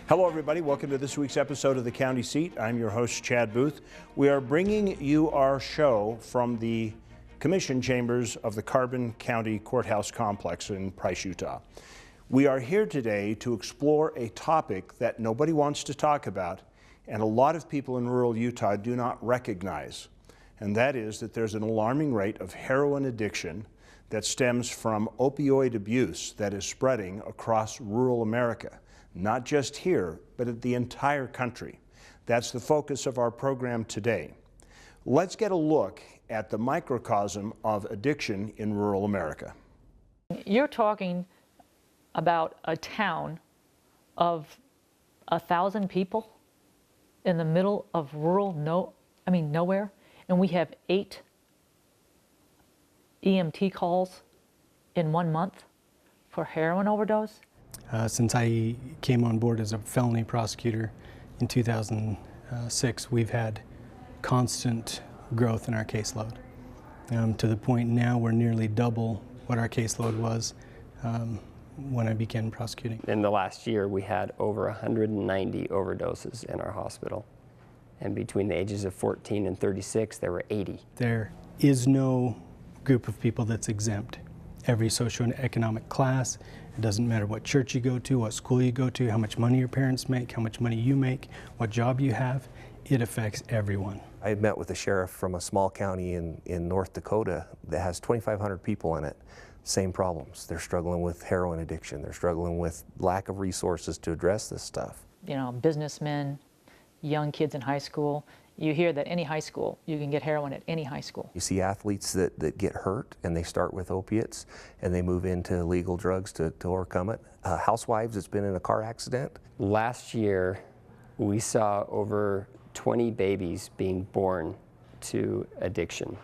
Hello everybody, welcome to this week's episode of The County Seat. I'm your host, Chad Booth. We are bringing you our show from the Commission Chambers of the Carbon County Courthouse Complex in Price, Utah. We are here today to explore a topic that nobody wants to talk about and a lot of people in rural Utah do not recognize. And that is that there's an alarming rate of heroin addiction that stems from opioid abuse that is spreading across rural America. Not just here, but at the entire country. That's the focus of our program today. Let's get a look at the microcosm of addiction in rural America. You're talking about a town of 1,000 people in the middle of rural nowhere, and we have 8 EMT calls in 1 month for heroin overdose. Since I came on board as a felony prosecutor in 2006, we've had constant growth in our caseload. To the point now we're nearly double what our caseload was when I began prosecuting. In the last year, we had over 190 overdoses in our hospital. And between the ages of 14 and 36, there were 80. There is no group of people that's exempt. Every socioeconomic class, it doesn't matter what church you go to, what school you go to, how much money your parents make, how much money you make, what job you have, it affects everyone. I had met with a sheriff from a small county in North Dakota that has 2,500 people in it. Same problems. They're struggling with heroin addiction. They're struggling with lack of resources to address this stuff. You know, businessmen, young kids in high school. You hear that any high school, you can get heroin at any high school. You see athletes that get hurt and they start with opiates and they move into illegal drugs to overcome it. Housewives that's been in a car accident. Last year, we saw over 20 babies being born to addiction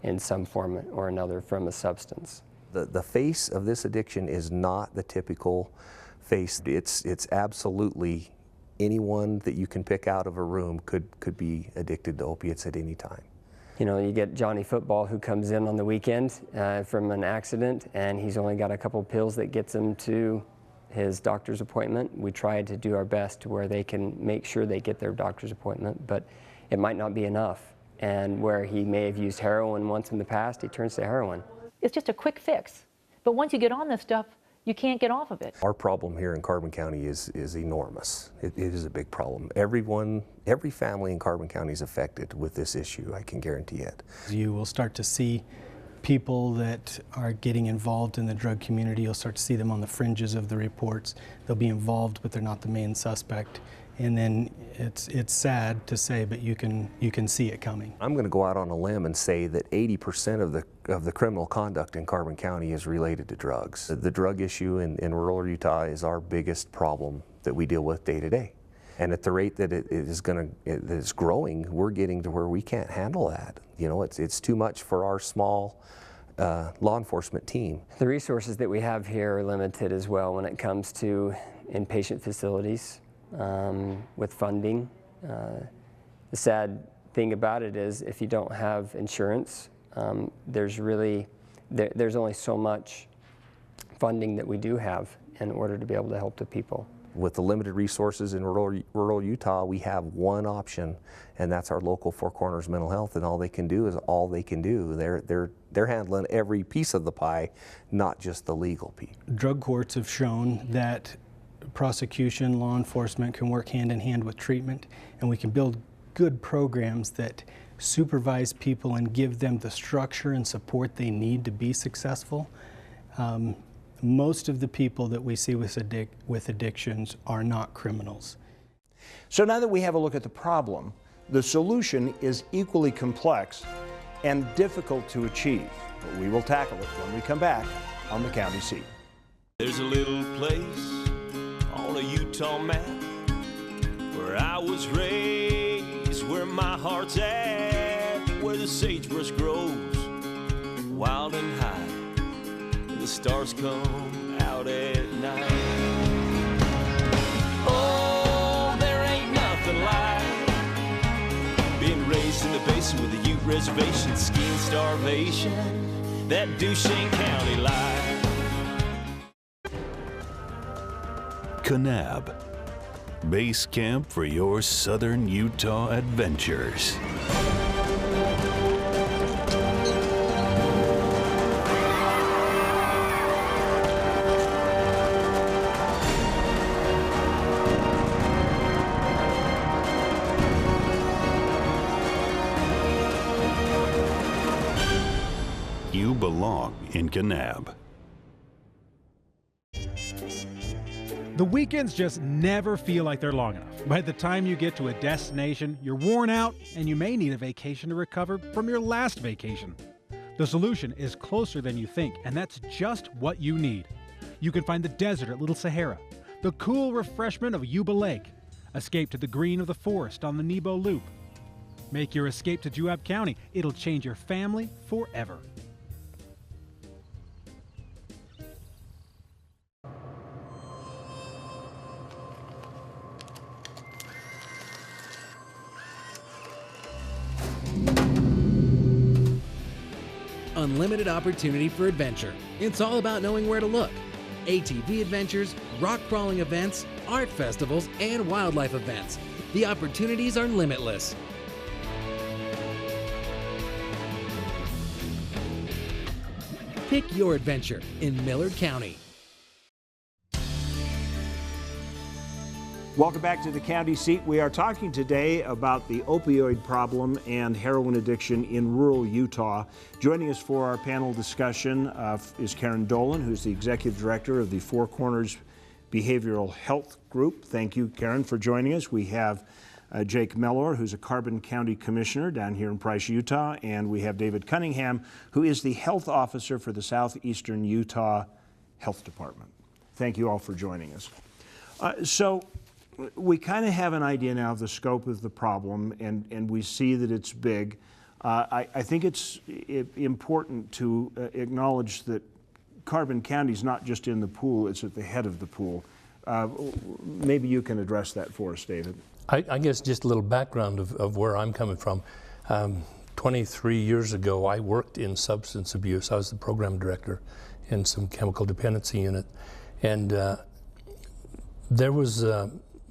in some form or another from a substance. The face of this addiction is not the typical face. It's absolutely anyone that you can pick out of a room could be addicted to opiates at any time. You know, you get Johnny Football who comes in on the weekend from an accident and he's only got a couple pills that gets him to his doctor's appointment. We try to do our best to where they can make sure they get their doctor's appointment, but it might not be enough. And where he may have used heroin once in the past, he turns to heroin. It's just a quick fix. But once you get on this stuff, you can't get off of it. Our problem here in Carbon County is enormous. It is a big problem. Every family in Carbon County is affected with this issue, I can guarantee it. You will start to see people that are getting involved in the drug community. You'll start to see them on the fringes of the reports. They'll be involved, but they're not the main suspect. And then it's sad to say, but you can see it coming. I'm going to go out on a limb and say that 80% of the criminal conduct in Carbon County is related to drugs. The drug issue in rural Utah is our biggest problem that we deal with day to day. And at the rate that it is growing, we're getting to where we can't handle that. You know, it's too much for our small law enforcement team. The resources that we have here are limited as well when it comes to inpatient facilities. With funding. The sad thing about it is if you don't have insurance, there's only so much funding that we do have in order to be able to help the people. With the limited resources in rural Utah, we have one option, and that's our local Four Corners Mental Health, and all they can do is all they can do. They're handling every piece of the pie, not just the legal piece. Drug courts have shown that prosecution, law enforcement can work hand in hand with treatment, and we can build good programs that supervise people and give them the structure and support they need to be successful. Most of the people that we see with addictions are not criminals. So now that we have a look at the problem, the solution is equally complex and difficult to achieve. But we will tackle it when we come back on the County Seat. There's a little place on a Utah map where I was raised, where my heart's at, where the sagebrush grows wild and high, and the stars come out at night. Oh, there ain't nothing like being raised in the basin with a Ute reservation, skiing starvation, that Duchesne County life. Kanab, base camp for your southern Utah adventures. You belong in Kanab. The weekends just never feel like they're long enough. By the time you get to a destination, you're worn out and you may need a vacation to recover from your last vacation. The solution is closer than you think, and that's just what you need. You can find the desert at Little Sahara, the cool refreshment of Yuba Lake, escape to the green of the forest on the Nebo Loop. Make your escape to Juab County. It'll change your family forever. Unlimited opportunity for adventure. It's all about knowing where to look. ATV adventures, rock crawling events, art festivals, and wildlife events. The opportunities are limitless. Pick your adventure in Millard County. Welcome back to the county seat. We are talking today about the opioid problem and heroin addiction in rural Utah. Joining us for our panel discussion is Karen Dolan, who's the executive director of the Four Corners Behavioral Health Group. Thank you, Karen, for joining us. We have Jake Mellor, who's a Carbon County Commissioner down here in Price, Utah, and we have David Cunningham, who is the health officer for the Southeastern Utah Health Department. Thank you all for joining us. So we kind of have an idea now of the scope of the problem, and we see that it's big. I think it's important to acknowledge that Carbon County is not just in the pool, it's at the head of the pool. Maybe you can address that for us, David. I guess just a little background of where I'm coming from. 23 years ago, I worked in substance abuse. I was the program director in some chemical dependency unit. And there was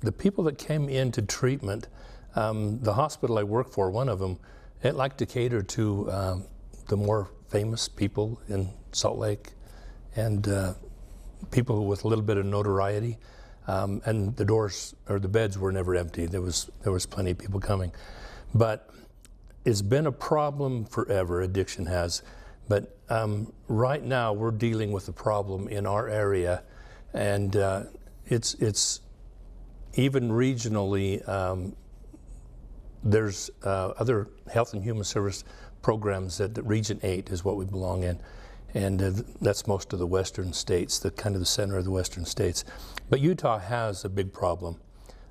the people that came into treatment, the hospital I worked for, one of them, it liked to cater to the more famous people in Salt Lake and people with a little bit of notoriety. And the doors or the beds were never empty. There was plenty of people coming. But it's been a problem forever, addiction has. But right now we're dealing with a problem in our area, and it's even regionally, there's other health and human service programs that Region 8 is what we belong in. And that's most of the western states, the kind of the center of the western states. But Utah has a big problem.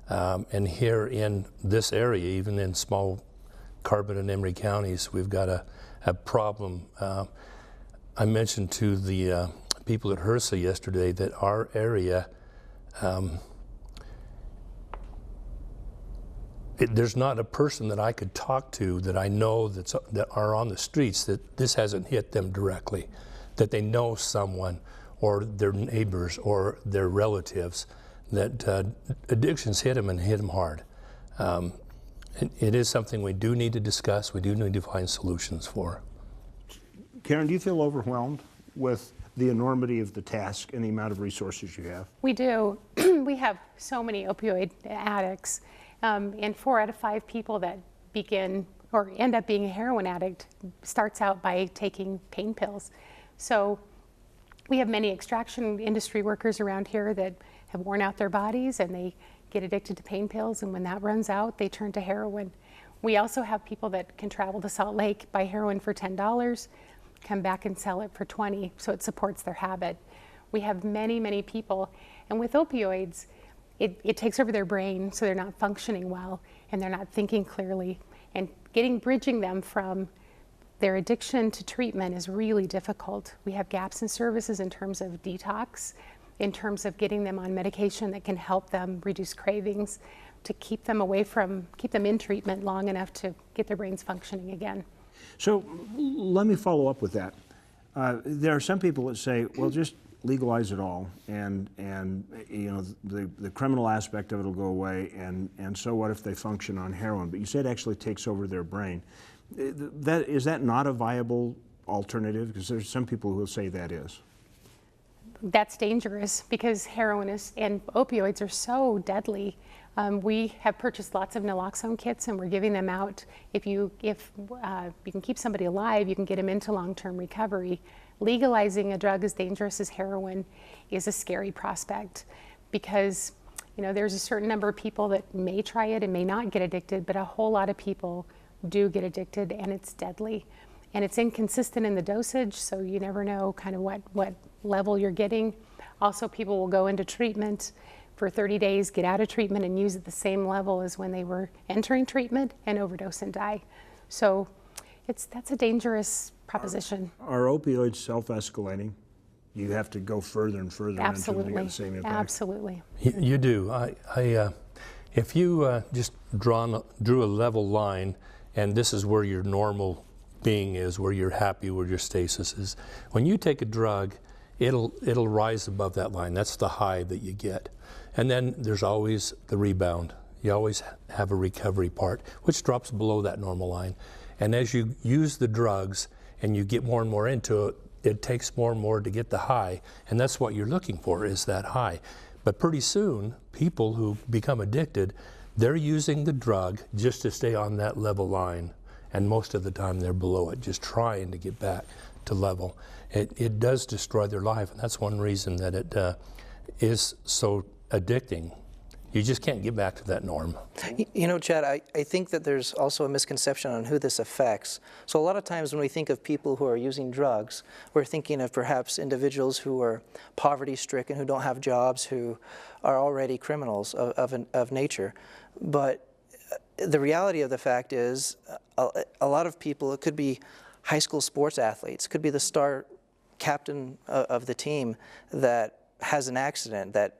And here in this area, even in small Carbon and Emery counties, we've got a problem. I mentioned to the people at HRSA yesterday that our area, there's not a person that I could talk to that I know that are on the streets that this hasn't hit them directly, that they know someone or their neighbors or their relatives, that addictions hit them and hit them hard. It is something we do need to discuss, we do need to find solutions for. Karen, do you feel overwhelmed with the enormity of the task and the amount of resources you have? We do. We have so many opioid addicts. And 4 out of 5 people that begin or end up being a heroin addict starts out by taking pain pills. So we have many extraction industry workers around here that have worn out their bodies and they get addicted to pain pills, and when that runs out, they turn to heroin. We also have people that can travel to Salt Lake, buy heroin for $10, come back and sell it for $20, so it supports their habit. We have many, many people, and with opioids, it takes over their brain, so they're not functioning well and they're not thinking clearly. And bridging them from their addiction to treatment is really difficult. We have gaps in services in terms of detox, in terms of getting them on medication that can help them reduce cravings, to keep them in treatment long enough to get their brains functioning again. So let me follow up with that. There are some people that say, well, just legalize it all, and you know, the criminal aspect of it will go away, and so what if they function on heroin? But you said it actually takes over their brain. Is that not a viable alternative? Because there's some people who will say that is. That's dangerous because heroin and opioids are so deadly. We have purchased lots of naloxone kits, and we're giving them out. If you can keep somebody alive, you can get them into long-term recovery. Legalizing a drug as dangerous as heroin is a scary prospect because, you know, there's a certain number of people that may try it and may not get addicted, but a whole lot of people do get addicted, and it's deadly. And it's inconsistent in the dosage, so you never know kind of what level you're getting. Also, people will go into treatment for 30 days, get out of treatment, and use at the same level as when they were entering treatment and overdose and die. So that's a dangerous proposition. Are opioids self-escalating? You have to go further and further into them to get the same impact? Absolutely. You do. If you just drew a level line, and this is where your normal being is, where you're happy, where your stasis is. When you take a drug, it'll rise above that line. That's the high that you get. And then there's always the rebound. You always have a recovery part, which drops below that normal line. And as you use the drugs and you get more and more into it, it takes more and more to get the high. And that's what you're looking for, is that high. But pretty soon, people who become addicted, they're using the drug just to stay on that level line. And most of the time they're below it, just trying to get back to level. It does destroy their life, and that's one reason that it is so addicting. You just can't get back to that norm. You know, Chad, I think that there's also a misconception on who this affects. So a lot of times when we think of people who are using drugs, we're thinking of perhaps individuals who are poverty-stricken, who don't have jobs, who are already criminals of nature. But the reality of the fact is a lot of people, it could be high school sports athletes, could be the star captain of the team that has an accident, that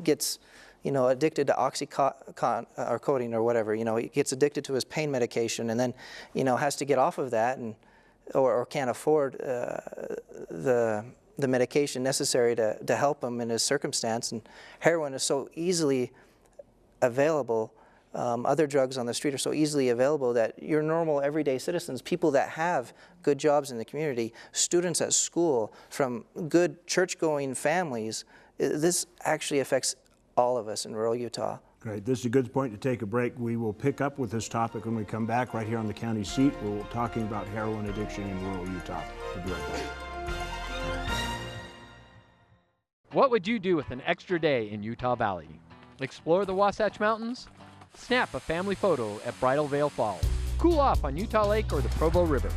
gets, you know, addicted to Oxycontin or codeine or whatever. You know, he gets addicted to his pain medication, and then, you know, has to get off of that, and or can't afford the medication necessary to help him in his circumstance. And heroin is so easily available. Other drugs on the street are so easily available that your normal everyday citizens, people that have good jobs in the community, students at school, from good church-going families, this actually affects all of us in rural Utah. Great. This is a good point to take a break. We will pick up with this topic when we come back right here on the county seat. We're talking about heroin addiction in rural Utah. We'll be right back. What would you do with an extra day in Utah Valley? Explore the Wasatch Mountains? Snap a family photo at Bridal Veil Falls. Cool off on Utah Lake or the Provo River.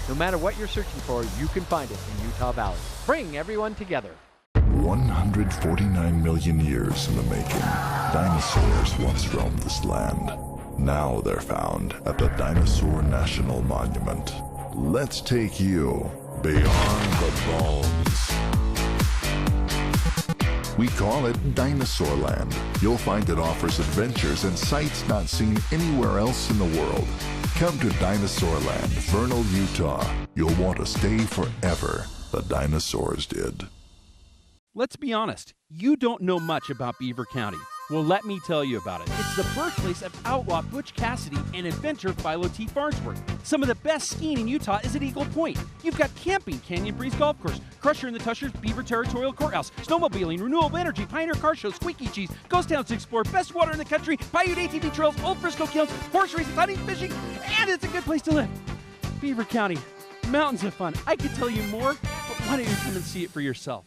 No matter what you're searching for, you can find it in Utah Valley. Bring everyone together. 149 million years in the making, dinosaurs once roamed this land. Now they're found at the Dinosaur National Monument. Let's take you beyond the bones. We call it Dinosaur Land. You'll find it offers adventures and sights not seen anywhere else in the world. Come to Dinosaur Land, Vernal, Utah. You'll want to stay forever. The dinosaurs did. Let's be honest, you don't know much about Beaver County. Well, let me tell you about it. It's the birthplace of outlaw Butch Cassidy and inventor Philo T. Farnsworth. Some of the best skiing in Utah is at Eagle Point. You've got camping, Canyon Breeze Golf Course, Crusher and the Tushers, Beaver Territorial Courthouse, snowmobiling, renewable energy, Pioneer Car Show, Squeaky Cheese, ghost towns to explore, best water in the country, Paiute ATV trails, Old Frisco Kilns, horse races, hunting, fishing, and it's a good place to live. Beaver County, mountains of fun. I could tell you more, but why don't you come and see it for yourself?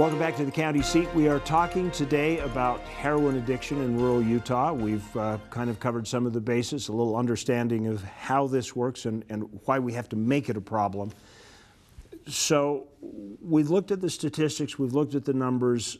Welcome back to the county seat. We are talking today about heroin addiction in rural Utah. We've kind of covered some of the basis, a little understanding of how this works and why we have to make it a problem. So we've looked at the statistics, we've looked at the numbers.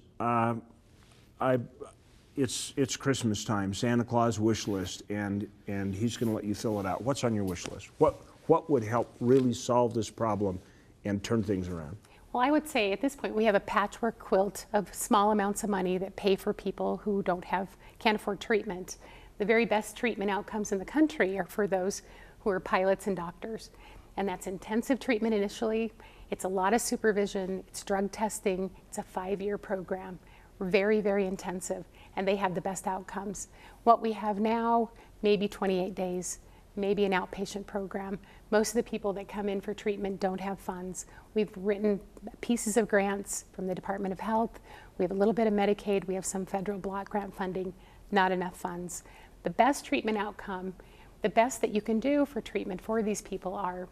It's Christmas time, Santa Claus wish list, and he's going to let you fill it out. What's on your wish list? What would help really solve this problem and turn things around? Well, I would say at this point we have a patchwork quilt of small amounts of money that pay for people who can't afford treatment. The very best treatment outcomes in the country are for those who are pilots and doctors. And that's intensive treatment initially. It's a lot of supervision, it's drug testing, it's a 5-year program. Very, very intensive, and they have the best outcomes. What we have now, maybe 28 days, maybe an outpatient program. Most of the people that come in for treatment don't have funds. We've written pieces of grants from the Department of Health. We have a little bit of Medicaid. We have some federal block grant funding, not enough funds. The best treatment outcome, the best that you can do for treatment for these people are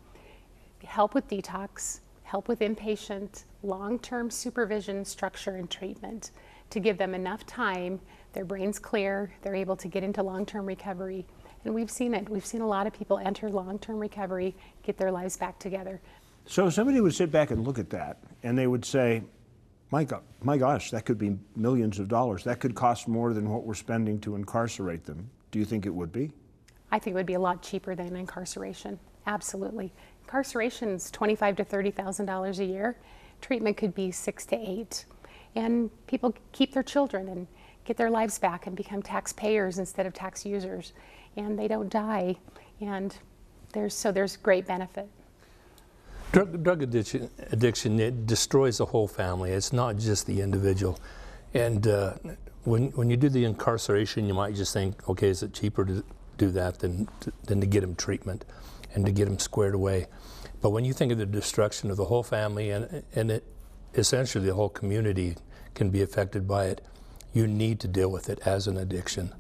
help with detox, help with inpatient, long-term supervision, structure, and treatment to give them enough time, their brain's clear, they're able to get into long-term recovery. And we've seen it. We've seen a lot of people enter long-term recovery, get their lives back together. So somebody would sit back and look at that, and they would say, my gosh, that could be millions of dollars. That could cost more than what we're spending to incarcerate them. Do you think it would be? I think it would be a lot cheaper than incarceration. Absolutely. Incarceration is $25,000 to $30,000 a year. Treatment could be 6 to 8. And people keep their children and get their lives back and become taxpayers instead of tax users. And they don't die. And there's great benefit. Drug addiction, it destroys the whole family. It's not just the individual. And when you do the incarceration, you might just think, okay, is it cheaper to do that than to get them treatment and to get them squared away? But when you think of the destruction of the whole family and it essentially the whole community can be affected by it, you need to deal with it as an addiction.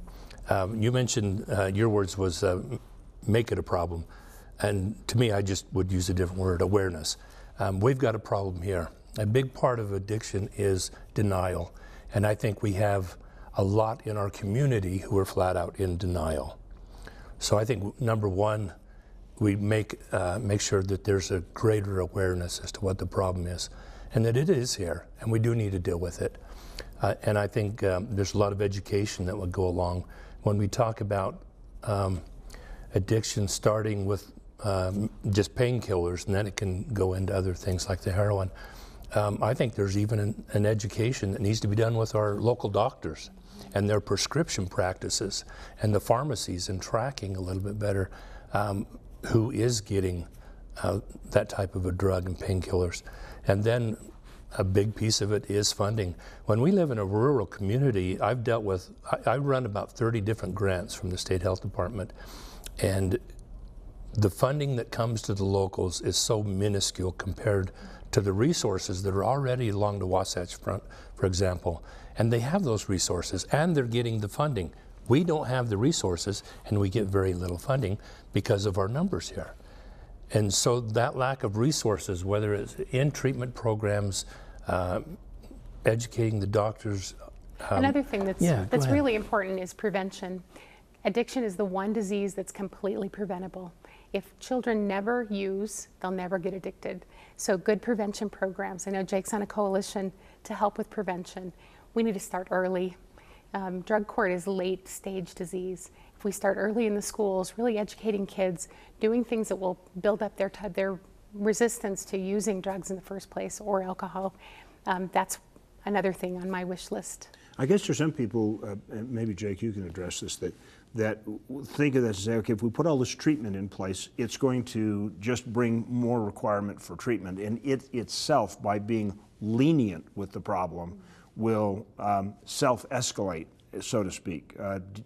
You mentioned, your words was make it a problem. And to me, I just would use a different word, awareness. We've got a problem here. A big part of addiction is denial. And I think we have a lot in our community who are flat out in denial. So I think number one, we make sure that there's a greater awareness as to what the problem is and that it is here and we do need to deal with it. And I think there's a lot of education that would go along. When we talk about addiction starting with just painkillers, and then it can go into other things like the heroin. I think there's even an education that needs to be done with our local doctors and their prescription practices and the pharmacies and tracking a little bit better who is getting that type of a drug and painkillers. And then a big piece of it is funding. When we live in a rural community, I run about 30 different grants from the State Health Department, and the funding that comes to the locals is so minuscule compared to the resources that are already along the Wasatch Front, for example. And they have those resources and they're getting the funding. We don't have the resources and we get very little funding because of our numbers here. And so that lack of resources, whether it's in treatment programs, educating the doctors. Another thing that's really important is prevention. Addiction is the one disease that's completely preventable. If children never use, they'll never get addicted. So good prevention programs. I know Jake's on a coalition to help with prevention. We need to start early. Drug court is late stage disease. If we start early in the schools, really educating kids, doing things that will build up their resistance to using drugs in the first place or alcohol, that's another thing on my wish list. I guess there's some people, maybe Jake, you can address this, that think of this and say, okay, if we put all this treatment in place, it's going to just bring more requirement for treatment. And it itself, by being lenient with the problem, will self-escalate so to speak.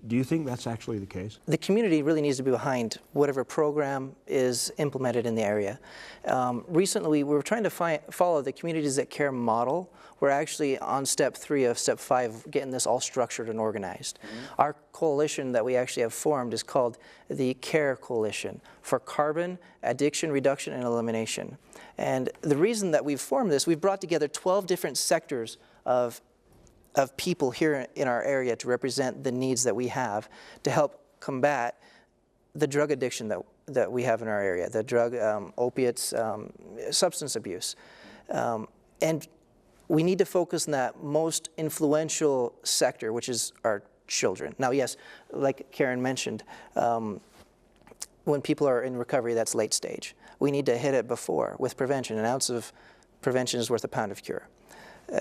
Do you think that's actually the case? The community really needs to be behind whatever program is implemented in the area. Recently, we were trying to follow the Communities That Care model. We're actually on step 3 of step 5, getting this all structured and organized. Our coalition that we actually have formed is called the CARE Coalition for Carbon, Addiction Reduction, and Elimination. And the reason that we've formed this, we've brought together 12 different sectors of people here in our area to represent the needs that we have to help combat the drug addiction that we have in our area, the drug, opiates, substance abuse. And we need to focus on that most influential sector, which is our children. Now, yes, like Karen mentioned, when people are in recovery, that's late stage. We need to hit it before with prevention. An ounce of prevention is worth a pound of cure.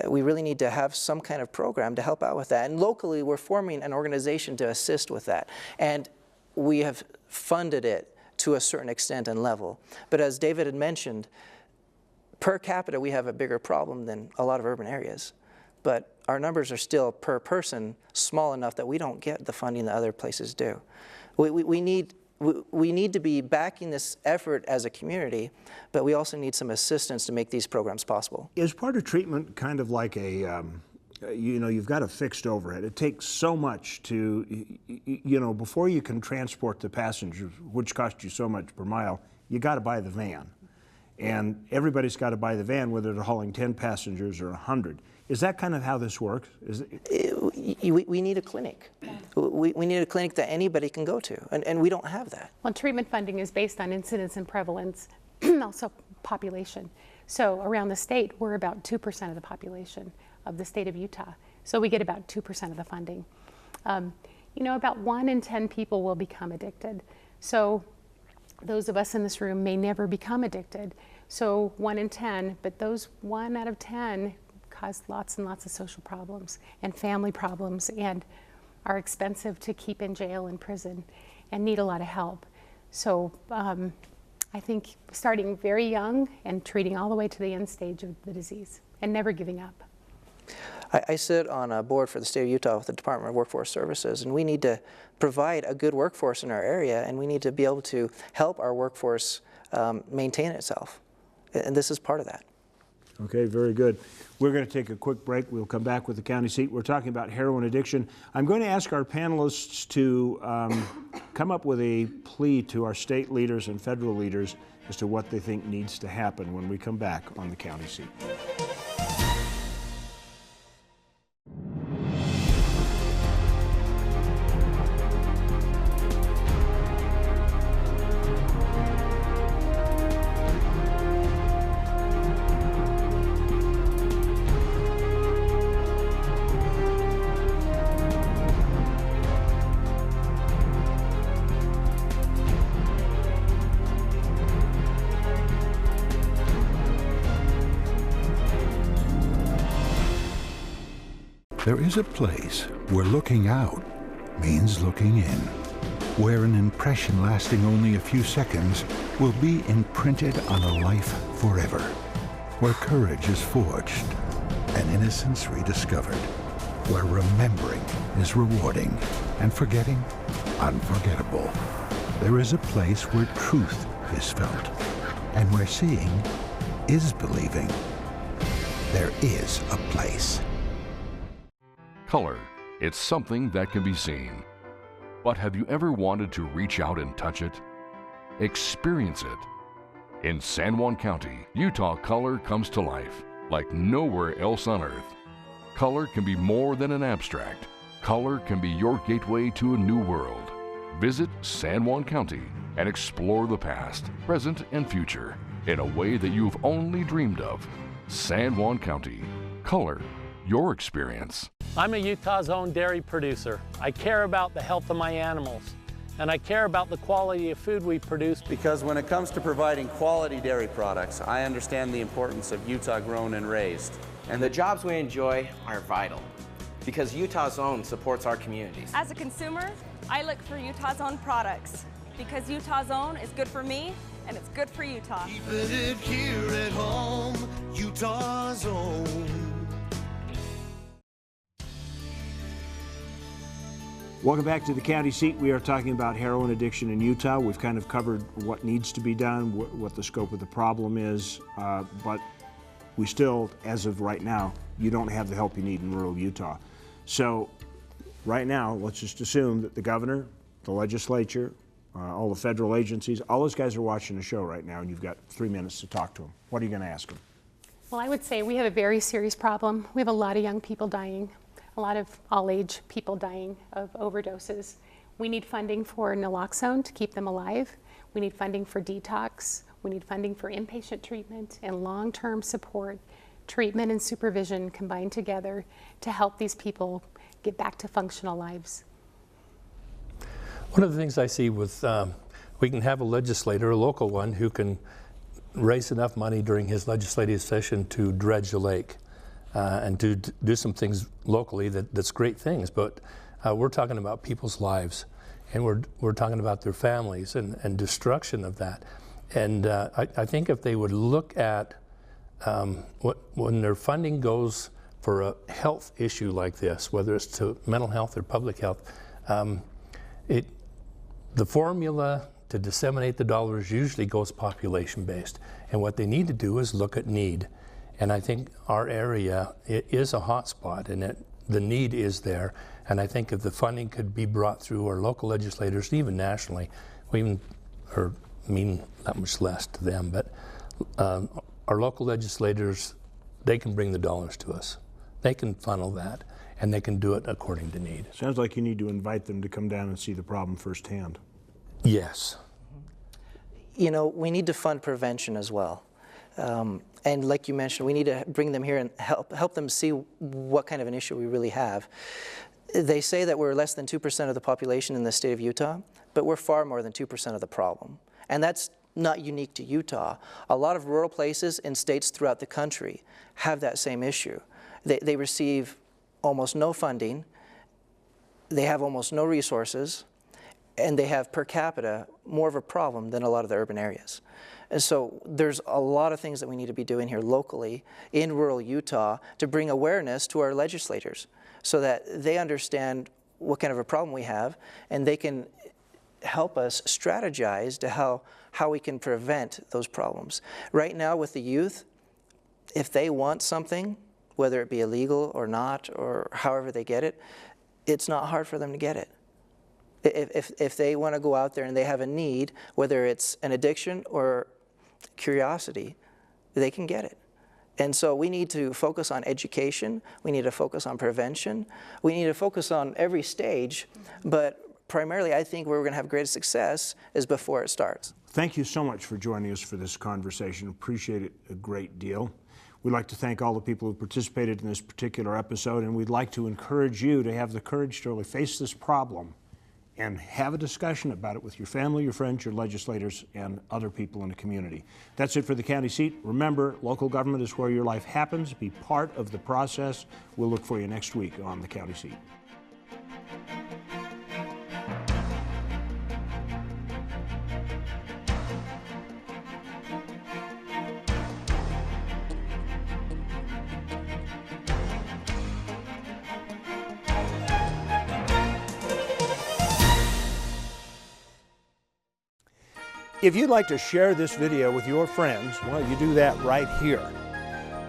We really need to have some kind of program to help out with that. And locally, we're forming an organization to assist with that. And we have funded it to a certain extent and level. But as David had mentioned, per capita, we have a bigger problem than a lot of urban areas. But our numbers are still, per person, small enough that we don't get the funding that other places do. We need to be backing this effort as a community, but we also need some assistance to make these programs possible. Is part of treatment kind of like a, you know, you've got a fixed overhead. It takes so much to, you know, before you can transport the passengers, which costs you so much per mile, you got to buy the van. And everybody's got to buy the van, whether they're hauling 10 passengers or 100. Is that kind of how this works? We need a clinic. We need a clinic that anybody can go to, and we don't have that. Well, treatment funding is based on incidence and prevalence, also population. So around the state, we're about 2% of the population of the state of Utah. So we get about 2% of the funding. You know, about 1 in 10 people will become addicted. So those of us in this room may never become addicted. So 1 in 10, but those 1 out of 10 cause lots and lots of social problems and family problems and are expensive to keep in jail and prison and need a lot of help. So I think starting very young and treating all the way to the end stage of the disease and never giving up. I sit on a board for the state of Utah with the Department of Workforce Services, and we need to provide a good workforce in our area, and we need to be able to help our workforce maintain itself. And this is part of that. Okay, very good. We're going to take a quick break. We'll come back with the county seat. We're talking about heroin addiction. I'm going to ask our panelists to come up with a plea to our state leaders and federal leaders as to what they think needs to happen when we come back on the county seat. There is a place where looking out means looking in, where an impression lasting only a few seconds will be imprinted on a life forever, where courage is forged and innocence rediscovered, where remembering is rewarding and forgetting unforgettable. There is a place where truth is felt and where seeing is believing. There is a place. Color, it's something that can be seen. But have you ever wanted to reach out and touch it? Experience it. In San Juan County, Utah, color comes to life like nowhere else on earth. Color can be more than an abstract. Color can be your gateway to a new world. Visit San Juan County and explore the past, present, and future in a way that you've only dreamed of. San Juan County, color your experience. I'm a Utah's own dairy producer. I care about the health of my animals, and I care about the quality of food we produce. Because when it comes to providing quality dairy products, I understand the importance of Utah grown and raised. And the jobs we enjoy are vital, because Utah's own supports our communities. As a consumer, I look for Utah's own products, because Utah's own is good for me, and it's good for Utah. Keeping it here at home, Utah's own. Welcome back to the county seat. We are talking about heroin addiction in Utah. We've kind of covered what needs to be done, what the scope of the problem is, but we still, as of right now, you don't have the help you need in rural Utah. So right now, let's just assume that the governor, the legislature, all the federal agencies, all those guys are watching the show right now, and you've got 3 minutes to talk to them. What are you going to ask them? Well, I would say we have a very serious problem. We have a lot of young people dying, a lot of all-age people dying of overdoses. We need funding for naloxone to keep them alive. We need funding for detox. We need funding for inpatient treatment and long-term support, treatment and supervision combined together to help these people get back to functional lives. One of the things I see with, we can have a legislator, a local one, who can raise enough money during his legislative session to dredge a lake. And to do some things locally that's great things, but we're talking about people's lives, and we're talking about their families and destruction of that. And I think if they would look at when their funding goes for a health issue like this, whether it's to mental health or public health, the formula to disseminate the dollars usually goes population-based. And what they need to do is look at need. And I think our area is a hot spot, and the need is there. And I think if the funding could be brought through our local legislators, even nationally, we even mean not much less to them, but our local legislators, they can bring the dollars to us. They can funnel that, and they can do it according to need. Sounds like you need to invite them to come down and see the problem firsthand. Yes. You know, we need to fund prevention as well. And like you mentioned, we need to bring them here and help them see what kind of an issue we really have. They say that we're less than 2% of the population in the state of Utah, but we're far more than 2% of the problem. And that's not unique to Utah. A lot of rural places in states throughout the country have that same issue. They receive almost no funding, they have almost no resources, and they have per capita more of a problem than a lot of the urban areas. And so there's a lot of things that we need to be doing here locally in rural Utah to bring awareness to our legislators so that they understand what kind of a problem we have, and they can help us strategize to how we can prevent those problems. Right now with the youth, if they want something, whether it be illegal or not, or however they get it, it's not hard for them to get it. If they want to go out there and they have a need, whether it's an addiction or curiosity, they can get it. And so we need to focus on education, we need to focus on prevention, we need to focus on every stage, but primarily I think where we're going to have greatest success is before it starts. Thank you so much for joining us for this conversation. Appreciate it a great deal. We'd like to thank all the people who participated in this particular episode, and we'd like to encourage you to have the courage to really face this problem and have a discussion about it with your family, your friends, your legislators, and other people in the community. That's it for the county seat. Remember, local government is where your life happens. Be part of the process. We'll look for you next week on the county seat. If you'd like to share this video with your friends, well, you do that right here.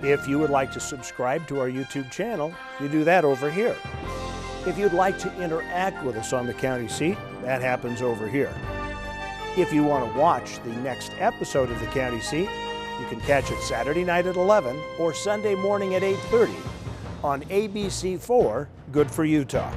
If you would like to subscribe to our YouTube channel, you do that over here. If you'd like to interact with us on the county seat, that happens over here. If you want to watch the next episode of the county seat, you can catch it Saturday night at 11 or Sunday morning at 8:30 on ABC4 Good for Utah.